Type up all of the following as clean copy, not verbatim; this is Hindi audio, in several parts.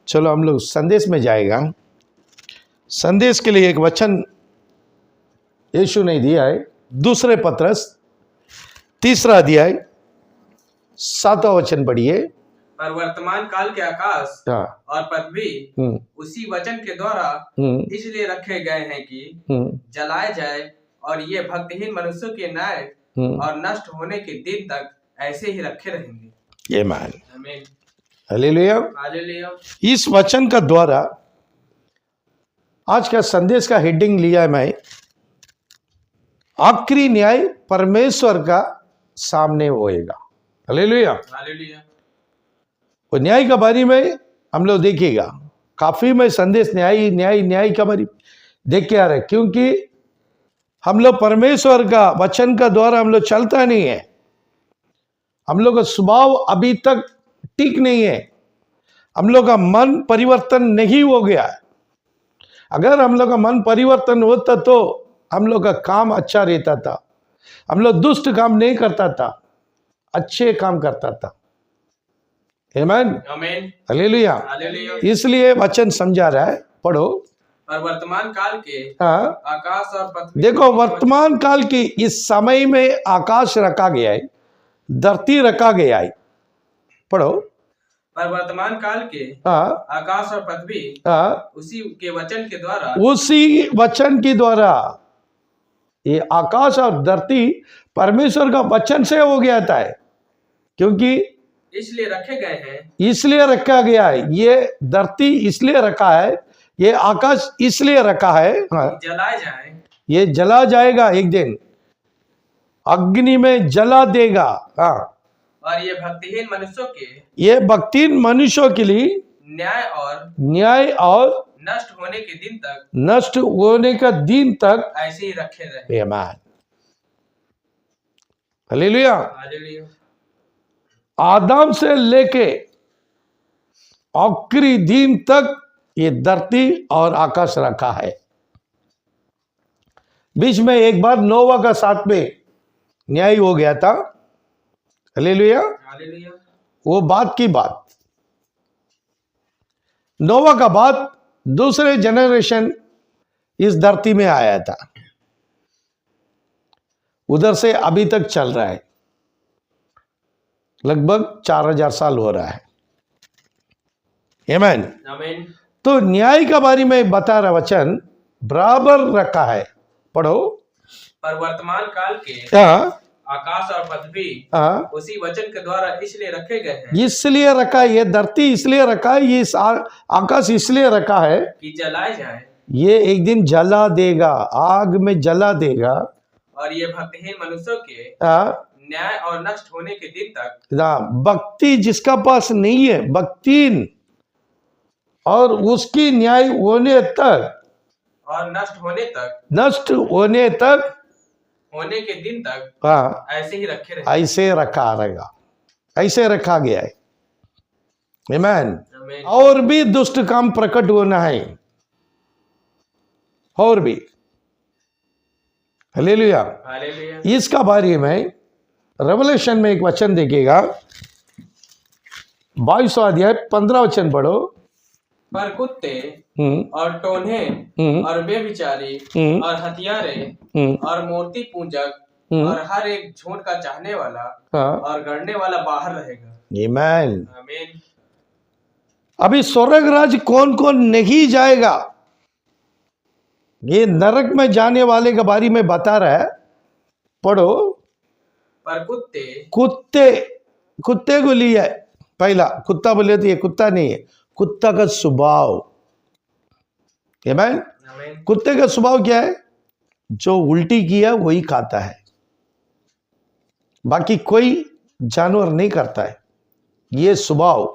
चलो हम लोग संदेश में जाएगा। संदेश के लिए एक वचन यीशु ने दिया है, दूसरे पत्रस 3 अध्याय 7 वचन पढ़िए। पर वर्तमान काल के आकाश और पृथ्वी उसी वचन के द्वारा इसलिए रखे गए हैं कि जलाए जाए, और ये भक्तिहीन मनुष्यों के न्याय और नष्ट होने के दिन तक ऐसे ही रखे रहेंगे। आमीन, हालेलुया। हालेलुया। इस वचन का द्वारा आज का संदेश का हेडिंग लिया है मैं, आखिरी न्याय परमेश्वर का सामने होएगा। Hallelujah, hallelujah. वो न्याय के बारे में हम लोग देखिएगा। काफी में संदेश न्याय न्याय न्याय का बारे देख के आ रहे, क्योंकि हम लोग परमेश्वर का वचन का द्वारा हम लोग चलता नहीं है। हम लोग का स्वभाव अभी तक ठीक नहीं है, हम लोग का मन परिवर्तन नहीं हो गया है। अगर हम लोग का मन परिवर्तन होता तो हम लोग का काम अच्छा रहता था, हम लोग दुष्ट काम नहीं करता था, अच्छे काम करता था। आमीन, आमीन, हालेलुया। हालेलुया। इसलिए वचन समझा रहा है, पढ़ो। पर वर्तमान काल के आकाश और पृथ्वी, देखो वर्तमान काल की इस समय में आकाश रखा गया है, धरती रखा गया है। पढ़ो। पर वर्तमान काल के आकाश और पृथ्वी उसी के वचन के द्वारा, उसी वचन के द्वारा, ये आकाश और धरती परमेश्वर का वचन से हो गया था, क्योंकि इसलिए रखे गए हैं, इसलिए रखा गया है। ये धरती इसलिए रखा है, ये आकाश इसलिए रखा है, जलाए जाए, ये जला जाएगा एक दिन, अग्नि में जला देगा। और ये भक्तिहीन मनुष्यों के, ये भक्तिहीन मनुष्यों के लिए न्याय और नष्ट होने के दिन तक, नष्ट होने का दिन तक ऐसे ही रखे रहे। आमीन, हालेलुया। हालेलुया। आदम से लेके आखिरी दिन तक ये धरती और आकाश रखा है। बीच में एक बार नोवा का साथ में न्याय हो गया था। Hallelujah, hallelujah. वो बात की बात, नोवा का बाद दूसरे जनरेशन इस धरती में आया था, उधर से अभी तक चल रहा है, लगभग 4000 साल हो रहा है। आमीन, आमीन। तो न्याय के बारे में बता रहा वचन बराबर रखा है। पढ़ो। पर वर्तमान काल के आकाश और पृथ्वी उसी वचन के द्वारा इसलिए रखे गए हैं, इसलिए रखा है, ये धरती इसलिए रखा है, ये आकाश इसलिए रखा है कि जलाए जाए, ये एक दिन जला देगा, आग में जला देगा, और ये भक्तिहीन मनुष्यों के न्याय और नष्ट होने के दिन तक। भक्ति जिसका पास नहीं है, भक्तिहीन, और उसकी न्याय होने तक और नष्ट होने तक होने के दिन तक ऐसे ही रखे रहे, ऐसे रखा रहेगा, ऐसे रखा गया है। आमीन। और भी दुष्ट काम प्रकट होना है, और भी। Hallelujah, hallelujah. इसका बारे में रेवलेशन में एक वचन देखिएगा, 22 अध्याय 15 वचन पढ़ो। पर कुत्ते और टोन्हे और व्यभिचारी और हत्यारे और मूर्ति पूजक और हर एक झूठ का चाहने वाला और गढ़ने वाला बाहर रहेगा। आमीन, आमीन। अभी स्वर्ग राज कौन कौन नहीं जाएगा, ये नरक में जाने वाले के बारे में बता रहा है। पढ़ो। पर कुत्ते को लिया पहला, कुत्ता बोले तो ये कुत्ता नहीं है, कुत्ता का स्वभाव। आमीन। कुत्ते का स्वभाव क्या है? जो उल्टी किया वही खाता है, बाकी कोई जानवर नहीं करता है। ये स्वभाव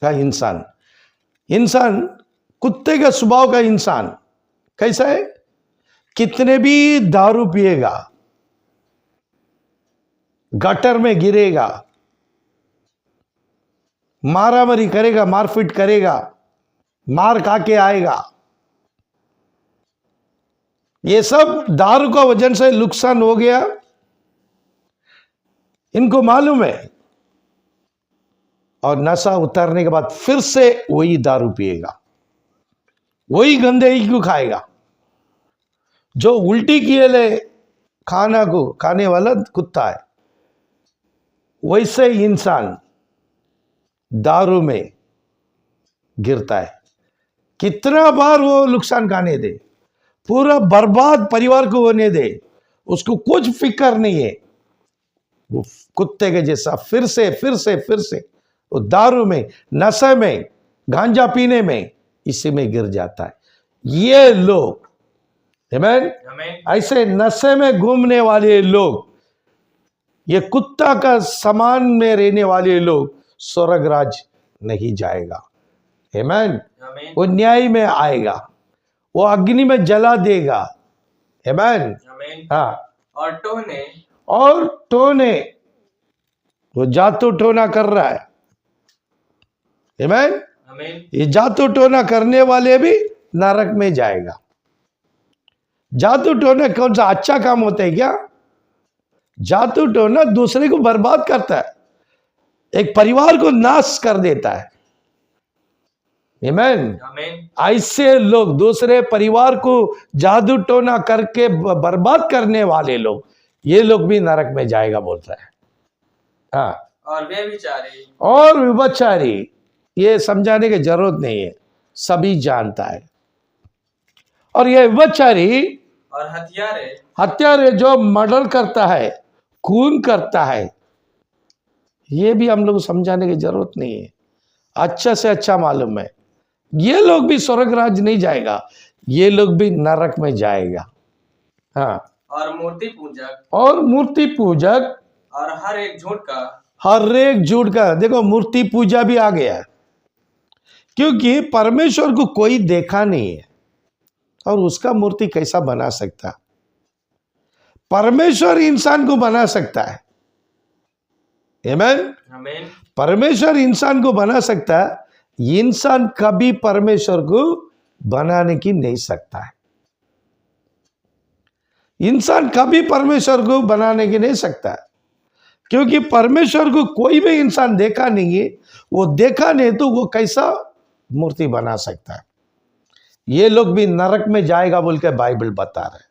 का इंसान कुत्ते का स्वभाव का इंसान कैसा है? कितने भी दारू पिएगा, गटर में गिरेगा, मारामारी करेगा, मारपीट करेगा, मार खा के आएगा। ये सब दारू का वजन से नुकसान हो गया। इनको मालूम है और नशा उतरने के बाद फिर से वही दारू पिएगा, वही गंदगी को खाएगा। जो उल्टी किए ले खाना को खाने वाला कुत्ता है, वैसे इंसान दारू में गिरता है। कितना बार वो नुकसान खाने दे, पूरा बर्बाद परिवार को होने दे, उसको कुछ फिक्र नहीं है। वो कुत्ते के जैसा फिर से वो दारू में, नशे में, गांजा पीने में, इसी में गिर जाता है। ये लोग, आमीन, ऐसे नशे में घूमने वाले लोग, ये कुत्ता का समान में रहने वाले लोग स्वर्ग राज नहीं जाएगा। आमीन। वो न्याय में आएगा, वो अग्नि में जला देगा। आमीन। हाँ। और टोने वो जादू टोना कर रहा है। आमीन। ये जादू टोना करने वाले भी नरक में जाएगा। जादू टोना कौन सा अच्छा काम होता है क्या? जादू टोना दूसरे को बर्बाद करता है, एक परिवार को नाश कर देता है। आमीन। ऐसे लोग, दूसरे परिवार को जादू टोना करके बर्बाद करने वाले लोग, ये लोग भी नरक में जाएगा बोलता है। हाँ। और व्यभिचारी, ये समझाने की जरूरत नहीं है, सभी जानता है। और ये व्यभिचारी और हत्यारे जो मर्डर करता है, खून करता है, ये भी हम लोग समझाने की जरूरत नहीं है, अच्छा से अच्छा मालूम है। ये लोग भी स्वर्ग राज नहीं जाएगा, ये लोग भी नरक में जाएगा। हाँ। और मूर्ति पूजक और हर एक झूठ का, देखो मूर्ति पूजा भी आ गया है, क्योंकि परमेश्वर को कोई देखा नहीं है और उसका मूर्ति कैसा बना सकता? परमेश्वर इंसान को बना सकता है। आमीन। परमेश्वर इंसान को बना सकता है, इंसान कभी परमेश्वर को बनाने की नहीं सकता है। इंसान कभी परमेश्वर को बनाने की नहीं सकता है, क्योंकि परमेश्वर को कोई भी इंसान देखा नहीं है। वो देखा नहीं तो वो कैसा मूर्ति बना सकता है? ये लोग भी नरक में जाएगा बोल के बाइबल बता रहे।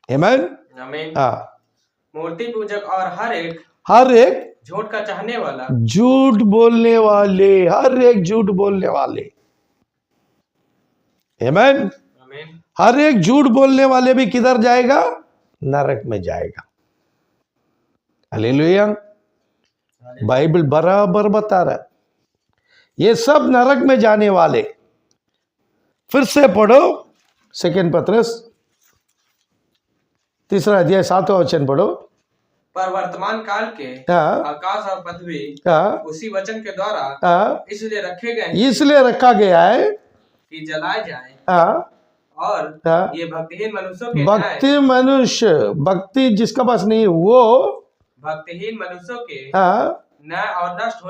आमीन। हाँ। मूर्ति पूजक और हर एक झूठ का चाहने वाला, झूठ बोलने वाले, हर एक झूठ बोलने वाले। आमीन। हर एक झूठ बोलने वाले भी किधर जाएगा? नरक में जाएगा। हालेलुया। बाइबल बराबर बता रहा है, ये सब नरक में जाने वाले। फिर से पढ़ो 2 पतरस 3 अध्याय 7 वचन पढ़ो। पर वर्तमान काल के आकाश और पृथ्वी उसी वचन के द्वारा इसलिए रखा गया है कि जलाए जाए। और ये भक्तिहीन मनुष्यों के भक्ति जिसका पास नहीं है, वो भक्तिहीन मनुष्यों के न्याय और नष्ट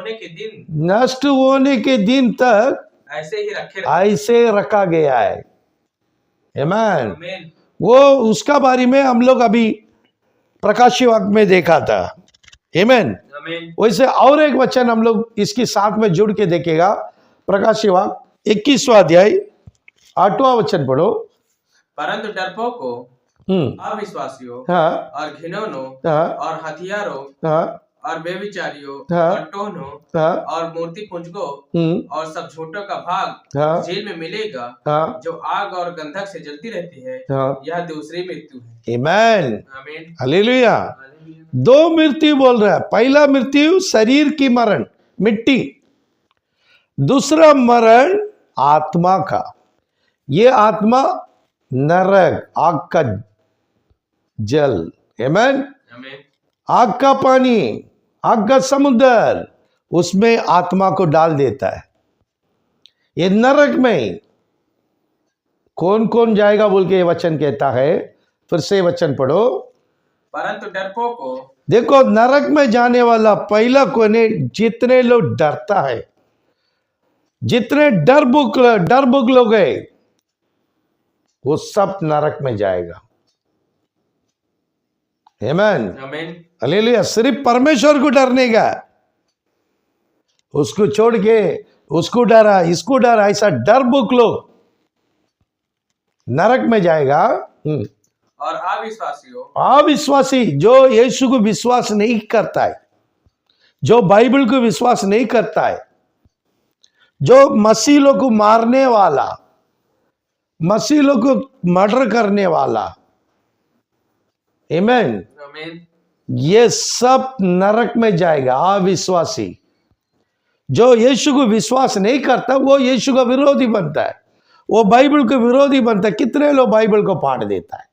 होने के दिन तक ऐसे रखा गया है। आमीन। वो उसका बारे में हम लोग अभी प्रकाशी वाक्य में देखा था। आमीन। वैसे और एक वचन हम लोग इसके साथ में जुड़ के देखेगा। प्रकाशी वाक्य 21वां अध्याय 8वां वचन पढ़ो। परंतु डरपोकों, अविश्वासियों और घिनौनों और हथियारों और बेविचारियों और टोनों और मूर्ति पूजकों और सब झूठों का भाग जेल में मिलेगा, जो आग और गंधक से जलती रहती है। यह दूसरी मृत्यु है। आमीन। हालेलुया। 2 मृत्यु बोल रहा है। पहला मृत्यु शरीर की मरण, मिट्टी। दूसरा मरण आत्मा का। ये आत्मा नरक, आग का जल। आमीन। आग का पानी, आग का समुद्र, उसमें आत्मा को डाल देता है। ये नरक में कौन कौन जाएगा बोल के वचन कहता है। फिर से वचन पढ़ो। परंतु डरपोकों, देखो नरक में जाने वाला पहला कौन है? जितने लोग डरता है, जितने डरबुक लोग है, वो सब नरक में जाएगा। आमीन। हालेलुया। सिर्फ परमेश्वर को डरने का, उसको छोड़ के उसको डरा, इसको डरा, ऐसा डर बुक लो, नरक में जाएगा। और अविश्वासियों, अविश्वासी जो यीशु को विश्वास नहीं करता है, जो बाइबल को विश्वास नहीं करता है, जो मसीह लोग को मारने वाला, मसीह लोग को मर्डर करने वाला, आमीन, आमीन, ये सब नरक में जाएगा। अविश्वासी जो यीशु को विश्वास नहीं करता वो यीशु का विरोधी बनता है, वो बाइबल का विरोधी बनता है। कितने लोग बाइबल को पाट देता है,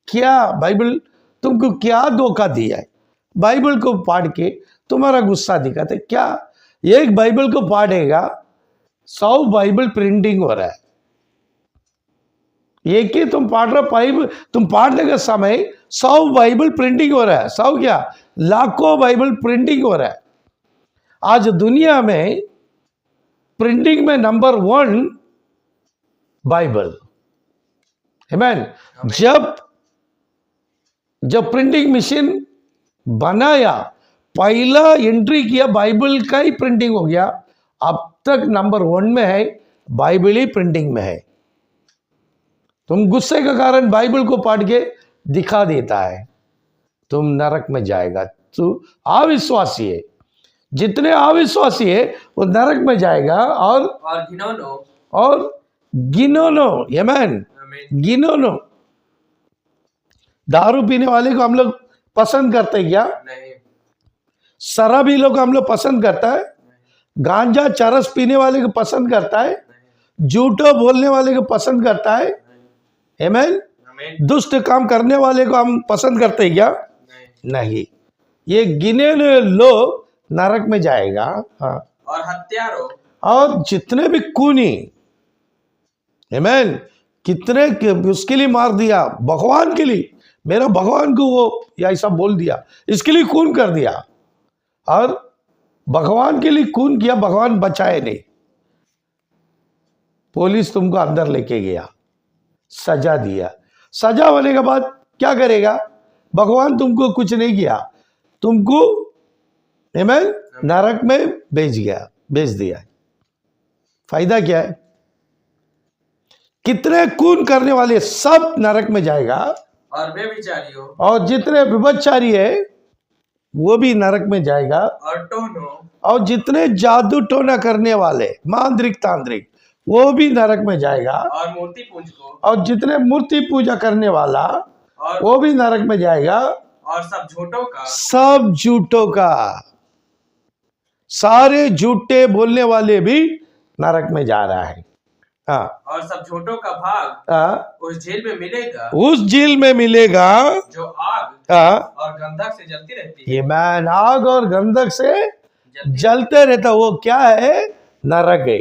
क्या बाइबल तुमको क्या धोखा दिया है? बाइबल को पाट के तुम्हारा गुस्सा दिखाते क्या? एक बाइबल को पाटेगा 100 बाइबल प्रिंटिंग हो रहा है। एक ही तुम पाट रहे बाइबल, तुम पाटने का समय 100 बाइबल प्रिंटिंग हो रहा है। 100 क्या, लाखों बाइबल प्रिंटिंग हो रहा है। आज दुनिया में प्रिंटिंग में नंबर 1 बाइबल, आमीन। जब प्रिंटिंग मशीन बनाया, पहला एंट्री किया बाइबल का ही प्रिंटिंग हो गया। अब तक नंबर 1 में है, बाइबल ही प्रिंटिंग में है। तुम गुस्से के कारण बाइबल को पाट के दिखा देता है, तुम नरक में जाएगा। तू अविश्वासी है, जितने अविश्वासी है वो नरक में जाएगा। और गिनोनो, आमीन, गिनोनो। दारू पीने वाले को हम लोग पसंद करते हैं क्या? नहीं। शराबी लोग हम लोग पसंद करता है? गांजा चरस पीने वाले को पसंद करता है? झूठो बोलने वाले को पसंद करता है? आमीन। दुष्ट काम करने वाले को हम पसंद करते हैं क्या? नहीं। ये गिने लोग नरक में जाएगा। हाँ। और हत्यारों, और जितने भी खूनी, आमीन, कितने उसके लिए मार दिया, भगवान के लिए, मेरा भगवान को वो ऐसा बोल दिया, इसके लिए खून कर दिया, और भगवान के लिए खून किया, भगवान बचाए नहीं। पुलिस तुमको अंदर लेके गया, सजा दिया, सजा होने के बाद क्या करेगा? भगवान तुमको कुछ नहीं किया, तुमको आमीन नरक में भेज दिया। फायदा क्या है? कितने खून करने वाले सब नरक में जाएगा, और व्यभिचारियों, और जितने विभचारी है वो भी नरक में जाएगा, और टोनो, और जितने जादू टोना करने वाले, मांत्रिक तांत्रिक, वो भी नरक में जाएगा, और मूर्ति पूजकों, और जितने मूर्ति पूजा करने वाला, और वो भी नरक में जाएगा, और सब झूठों का, सारे झूठे बोलने वाले भी नरक में जा रहा है। हाँ। और सब झूठों का भाग उस झील में मिलेगा, जो आग और गंधक से जलती रहती है। ये मैन आग और गंधक से जलते रहता, वो क्या है? नरक है।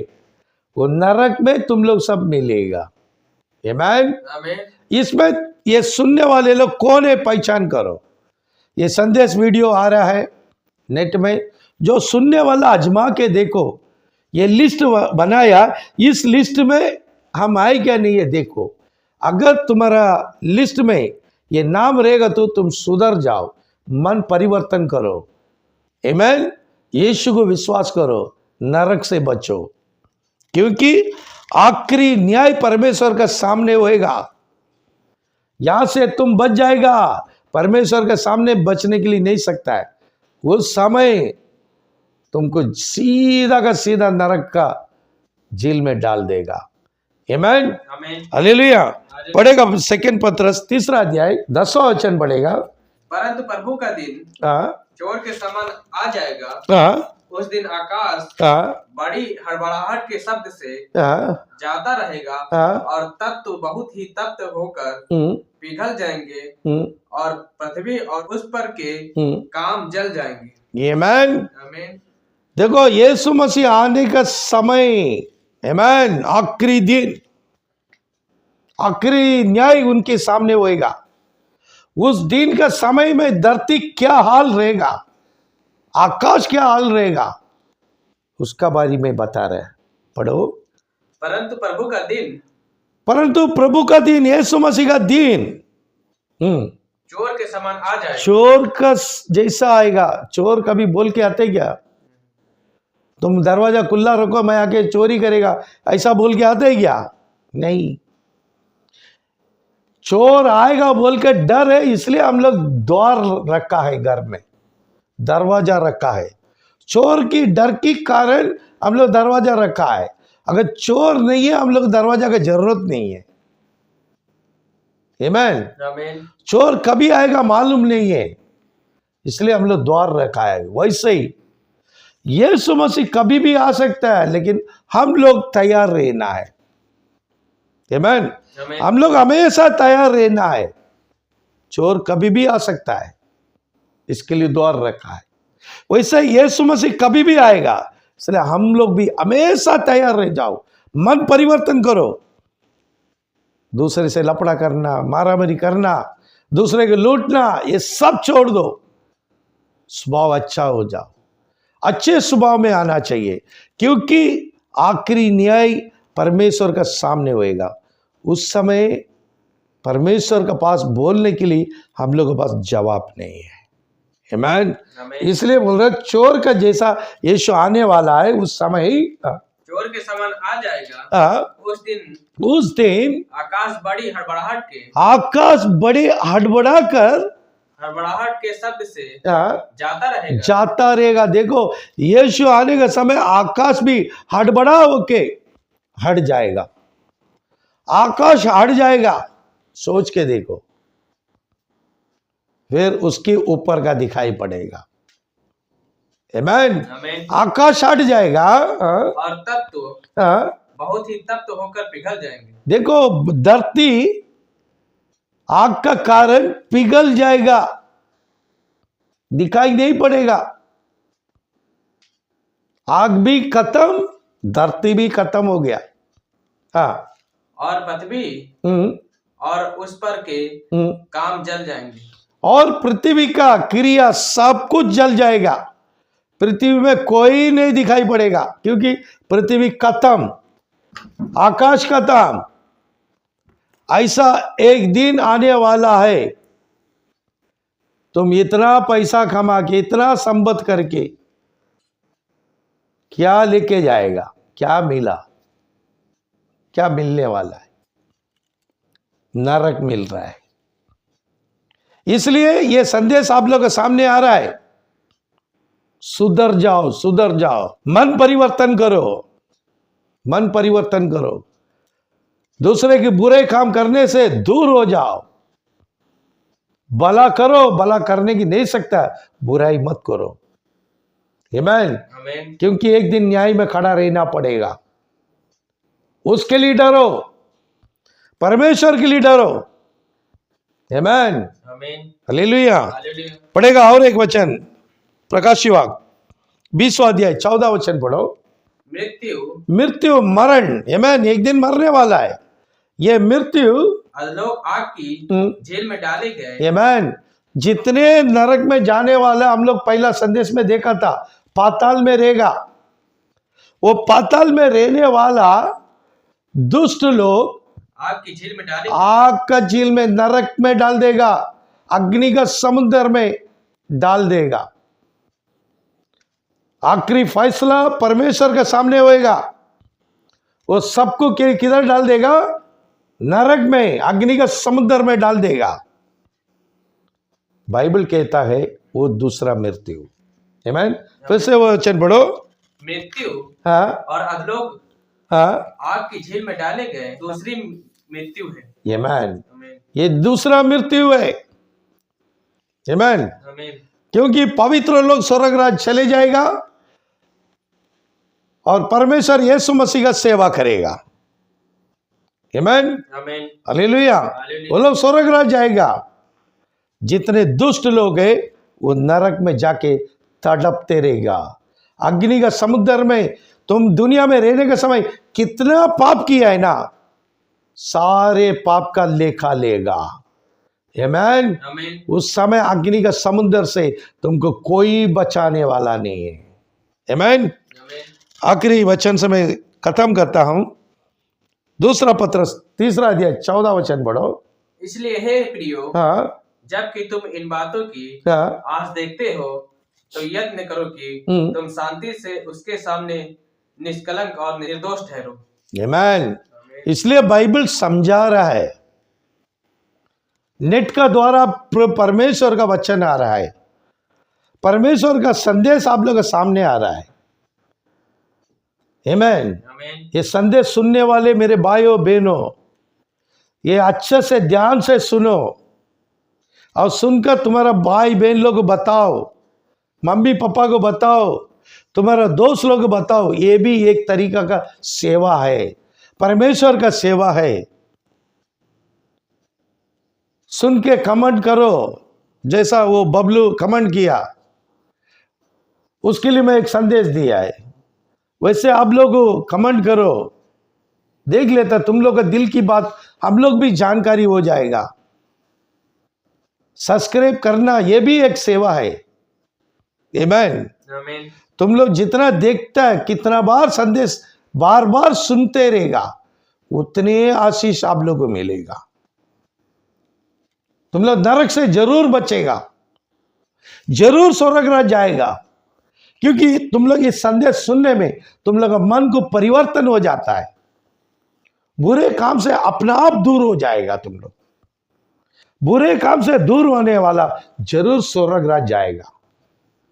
वो नरक में तुम लोग सब मिलेगा। ये मैन, इसमें ये सुनने वाले लोग कौन है पहचान करो। ये संदेश वीडियो आ रहा है नेट में, जो सुनने वाला आजमा के देखो। ये लिस्ट बनाया, इस लिस्ट में हम आए क्या नहीं है देखो। अगर तुम्हारा लिस्ट में ये नाम रहेगा तो तुम सुधर जाओ, मन परिवर्तन करो, आमीन। यीशु को विश्वास करो, नरक से बचो, क्योंकि आखिरी न्याय परमेश्वर का सामने होएगा। यहां से तुम बच जाएगा, परमेश्वर के सामने बचने के लिए नहीं सकता है। उस समय तुमको सीधा का सीधा नरक का जेल में डाल देगा। आमीन, हालेलुया। पढ़ेगा 2 पत्रस 3 अध्याय 10वां वचन पढ़ेगा। परंतु प्रभु का दिन चोर के समान आ जाएगा। उस दिन आकाश बड़ी हड़बड़ाहट के शब्द से जाता रहेगा, और तत्व बहुत ही तप्त होकर पिघल जाएंगे, और पृथ्वी और उस पर के काम जल जाएंगे। आमीन, आमीन। देखो यीशु मसीह आने का समय, आमीन, आखिरी दिन, आखिरी न्याय उनके सामने होएगा। उस दिन का समय में धरती क्या हाल रहेगा, आकाश क्या हाल रहेगा, उसका बारे में बता रहे हैं। पढ़ो। परंतु प्रभु का दिन, यीशु मसीह का दिन चोर के समान आ जाएगा। चोर का जैसा आएगा। चोर कभी बोल के आते क्या? तुम दरवाजा खुला रखो, मैं आके चोरी करेगा, ऐसा बोल के आते हैं क्या? नहीं, चोर आएगा बोल के डर है, इसलिए हम लोग द्वार रखा है, घर में दरवाजा रखा है। चोर की डर के कारण हम लोग दरवाजा रखा है। अगर चोर नहीं है, हम लोग दरवाजा की जरूरत नहीं है। आमीन। चोर कभी आएगा मालूम नहीं है, इसलिए हम लोग द्वार रखा है। वैसे ही यीशु मसीह कभी भी आ सकता है, लेकिन हम लोग तैयार रहना है। आमीन। हम लोग हमेशा तैयार रहना है। चोर कभी भी आ सकता है, इसके लिए द्वार रखा है। वैसे यीशु मसीह कभी भी आएगा, इसलिए हम लोग भी हमेशा तैयार रह जाओ। मन परिवर्तन करो। दूसरे से लफड़ा करना, मारामारी करना, दूसरे को लूटना, ये सब छोड़ दो। स्वभाव अच्छा हो जाओ, अच्छे स्वभाव में आना चाहिए, क्योंकि आखिरी न्याय परमेश्वर का सामने होएगा। उस समय परमेश्वर के पास बोलने के लिए हम लोगों के पास जवाब नहीं है। आमीन। इसलिए बोल रहे चोर का जैसा यीशु आने वाला है, उस समय ही चोर के समान आ जाएगा। उस दिन आकाश बड़ी हड़बड़ाहट के शब्द से जाता रहेगा। देखो, यीशु आने का समय आकाश भी हड़बड़ा होके हट जाएगा। आकाश हट जाएगा, सोच के देखो, फिर उसके ऊपर का दिखाई पड़ेगा। आमीन। आकाश हट जाएगा, और तब तो बहुत ही तप्त होकर पिघल जाएंगे। देखो, धरती आग का कारण पिघल जाएगा, दिखाई नहीं पड़ेगा। आग भी खत्म, धरती भी खत्म हो गया। हाँ, और पृथ्वी और उस पर के काम जल जाएंगे, और पृथ्वी का क्रिया सब कुछ जल जाएगा। पृथ्वी में कोई नहीं दिखाई पड़ेगा, क्योंकि पृथ्वी खत्म, आकाश खत्म। ऐसा एक दिन आने वाला है, तुम इतना पैसा कमा के, इतना संपत्ति करके क्या लेके जाएगा? क्या मिला? क्या मिलने वाला है? नरक मिल रहा है। इसलिए यह संदेश आप लोगों के सामने आ रहा है, सुधर जाओ, सुधर जाओ, मन परिवर्तन करो, मन परिवर्तन करो, दूसरे के बुरे काम करने से दूर हो जाओ, भला करो, भला करने की नहीं सकता, बुराई मत करो। आमीन। क्योंकि एक दिन न्याय में खड़ा रहना पड़ेगा। उसके लिए डरो, परमेश्वर के लिए डरो। आमीन। हालेलुया। पढ़ेगा और एक वचन, प्रकाशित वाक्य 20वां अध्याय 14 वचन पढ़ो। मृत्यु मरण, आमीन, एक दिन मरने वाला है। ये मृत्यु लोग आग की जेल में डाले गए। आमीन। जितने नरक में जाने वाला, हम लोग पहला संदेश में देखा था, पाताल में रहेगा। वो पाताल में रहने वाला दुष्ट लोग आग की झील में डाले, आग का झील में, नरक में डाल देगा, अग्नि का समुद्र में डाल देगा। आखिरी फैसला परमेश्वर के सामने होएगा। वो सबको किधर डाल देगा? नरक में, अग्नि का समुद्र में डाल देगा। बाइबल कहता है वो दूसरा मृत्यु। आमीन। फिर से वो वचन पढ़ो। मृत्यु और अधलोक आग की झील में डाले गए दूसरी मृत्यु है। आमीन। ये दूसरा मृत्यु है। आमीन। क्योंकि पवित्र लोग स्वर्ग राज चले जाएगा और परमेश्वर यीशु मसीह का सेवा करेगा। आमीन। हालेलुया। वो लोग स्वर्ग राज जाएगा। जितने दुष्ट लोग हैं वो नरक में जाके तड़पते रहेगा, अग्नि का समुद्र में। तुम दुनिया में रहने के समय कितना पाप किया है ना, सारे पाप का लेखा लेगा। आमीन। उस समय अग्नि का समुद्र से तुमको कोई बचाने वाला नहीं है। आमीन। आखिरी वचन से मैं खत्म करता हूं। दूसरा पत्रस 3 अध्याय 14 वचन पढ़ो। इसलिए हे प्रियो, जबकि तुम इन बातों की आस देखते हो, तो यत्न करो कि तुम शांति से उसके सामने निष्कलंक और निर्दोष ठहरो। आमीन। इसलिए बाइबल समझा रहा है, नेट का द्वारा परमेश्वर का वचन आ रहा है, परमेश्वर का संदेश आप लोगों के सामने आ रहा है। आमीन। ये संदेश सुनने वाले मेरे भाइयों बहनों, ये अच्छे से ध्यान से सुनो और सुनकर तुम्हारा भाई बहन लोग को बताओ, मम्मी पापा को बताओ, तुम्हारा दोस्त लोग को बताओ। ये भी एक तरीका का सेवा है, परमेश्वर का सेवा है। सुन के कमेंट करो, जैसा वो बबलू कमेंट किया, उसके लिए मैं एक संदेश दिया है, वैसे आप लोग कमेंट करो, देख लेता तुम लोग का दिल की बात, हम लोग भी जानकारी हो जाएगा। सब्सक्राइब करना ये भी एक सेवा है। आमीन। तुम लोग जितना देखता है, कितना बार संदेश बार बार सुनते रहेगा, उतने आशीष आप लोग को मिलेगा। तुम लोग नरक से जरूर बचेगा, जरूर स्वर्ग राज जाएगा, क्योंकि तुम लोग इस संदेश सुनने में तुम लोग का मन को परिवर्तन हो जाता है, बुरे काम से अपना आप दूर हो जाएगा। तुम लोग बुरे काम से दूर होने वाला जरूर स्वर्ग राज जाएगा।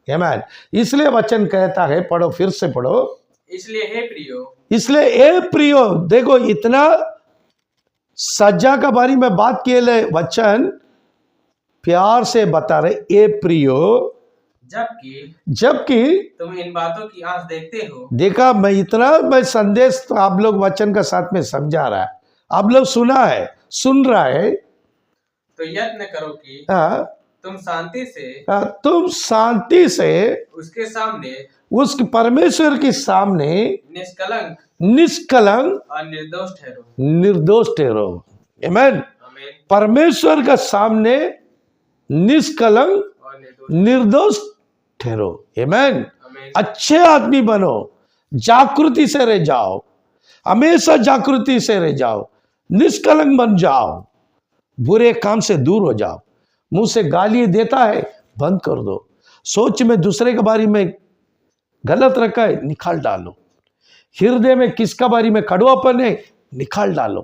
आमीन। इसलिए वचन कहता है, पढ़ो, फिर से पढ़ो। इसलिए हे प्रियो, इसलिए ए प्रियो, देखो इतना सजा का बारे में बात किए ले, वचन प्यार से बता रहे, ए प्रियो, जबकि तुम इन बातों की आंच देखते हो। देखा, मैं संदेश तो आप लोग वचन का साथ में समझा रहा है, आप लोग सुना है, सुन रहा है, तो यत्न करो कि तुम शांति से उसके सामने, उस परमेश्वर के सामने निष्कलंक और निर्दोष ठहरो। आमीन। परमेश्वर का सामने निष्कलंक और निर्दोष ठहरो। आमीन। अच्छे आदमी बनो, जागृति से रह जाओ, हमेशा जागृति से रह जाओ, निष्कलंक बन जाओ, बुरे काम से दूर हो जाओ। मुंह से गाली देता है, बंद कर दो। सोच में दूसरे के बारे में गलत रखा है, निकाल डालो। हृदय में किसका बारे में कड़वापन है, निकाल डालो।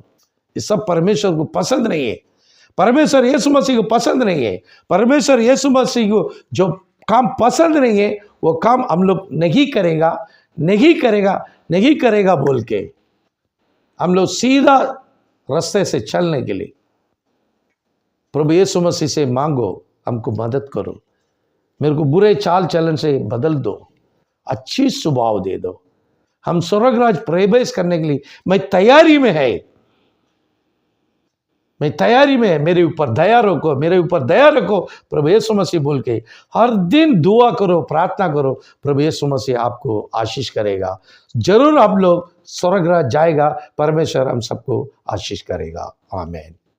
ये सब परमेश्वर को पसंद नहीं है, परमेश्वर यीशु मसीह को पसंद नहीं है। परमेश्वर यीशु मसीह को जो काम पसंद नहीं है, वो काम हम लोग नहीं करेगा बोल के हम लोग सीधा रास्ते से चलने के लिए प्रभु यीशु मसीह से मांगो, हमको मदद करो, मेरे को बुरे चाल चलन से बदल दो, अच्छी स्वभाव दे दो। हम स्वर्ग राज प्रवेश करने के लिए मैं तैयारी में है, मेरे ऊपर दया रखो प्रभु यीशु मसीह बोल के हर दिन दुआ करो, प्रार्थना करो। प्रभु यीशु मसीह आपको आशीष करेगा, जरूर आप लोग स्वर्ग राज जाएगा, परमेश्वर हम सबको आशीष करेगा। आमीन।